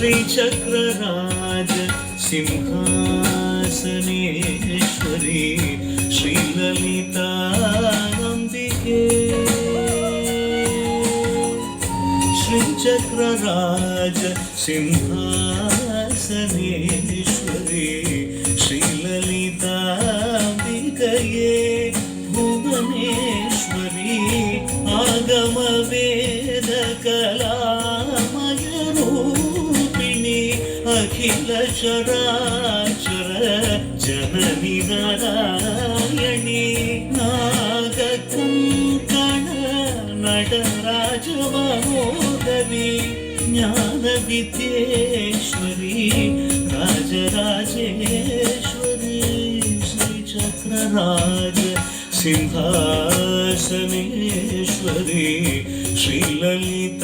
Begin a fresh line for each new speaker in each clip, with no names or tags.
श्रीचक्रराज सिंहासनेश्वरी श्रीललिताम्बिके श्रीचक्रराज सिंहासनेश्वरी श्रीललिताम्बिकये भुवनेश्वरी आगमवेदकलामयरूपिणी अखिल चराचर जननी नारायणी नागकङ्कण नटराजमहोदरी ज्ञानविद्येश्वरी राजराजेश्वरी श्रीचक्रराज सिंहासनेश्वरी श्रीललिताम्बिकये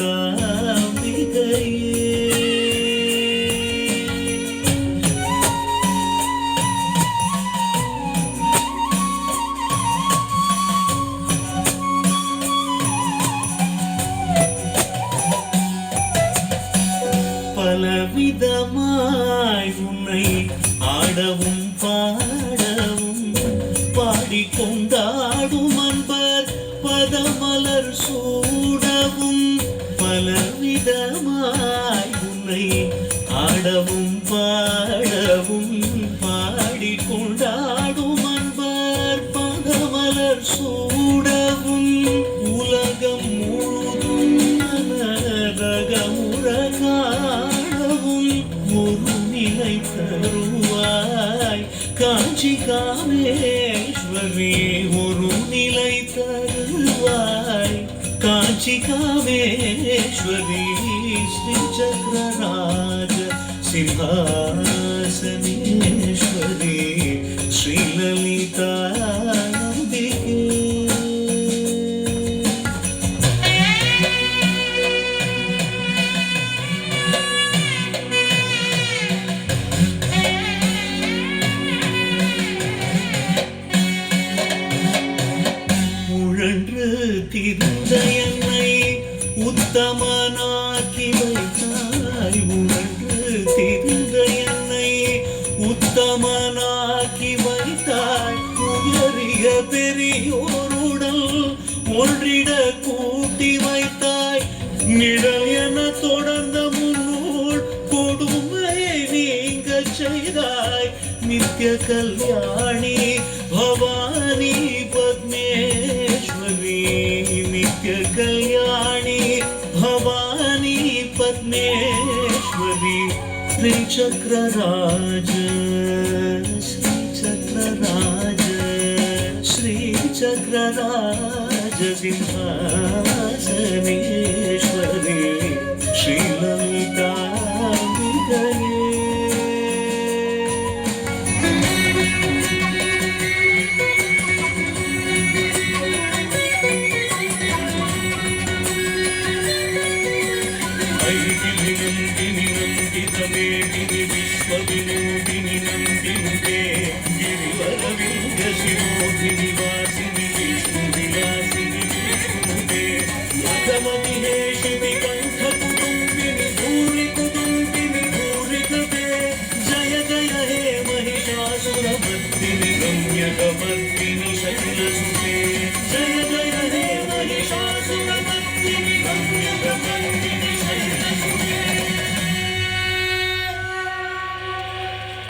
பலவிதமாய் உன்னை ஆடவும் பாடவும் பாடிக்கொண்டாடும் அன்பர் பதமலர் சூடவும் பலவிதமாய் உன்னை ஆடவும் பாடவும் பாடிக்கொண்டாடும் அன்பர் பதமலர் சூடவும் உலகம் முழுதும் நரகமுற ஒரு நிலை தருவாய் காஞ்சி காமேஸ்வரி ஒரு நிலை தருவாய் காஞ்சி காமேஸ்வரி ஸ்ரீ சக்கரராஜ சிம்ஹாசனேஸ்வரி ஸ்ரீலலிதாம்பிகே திரிந்த என்னை உத்தமனாக்கி வைத்தாய் உணர்ந்து திரிந்த என்னை உத்தமனாக்கி வைத்தாய் உயரிய பெரியோருடல் ஒன்றிட கூட்டி வைத்தாய் நிழல் என தொடர்ந்த முன்னோள் கொடுமையை நீங்க செய்தாய் நித்ய கல்யாணி பவானி பத்மேஸ்வரி नित्य कल्याणी भवानी पद्मेश्वरी श्रीचक्रराज श्रीचक्रराज श्रीचक्रराज सिंहासनेश्वरी श्रीललिताम्बिकये विश्वविनोदिनी नन्दिनुते गिरिवरविन्द्य शिरोधिनि वासिनि विष्णुविलासिनि विष्णुनुते नगमदिहेशिनि कण्ठकुटुम्बिनि भूरिकुटुम्बिनि भूरिकृते जय जय हे महिषासुरमर्दिनि रम्यकमर्दिनि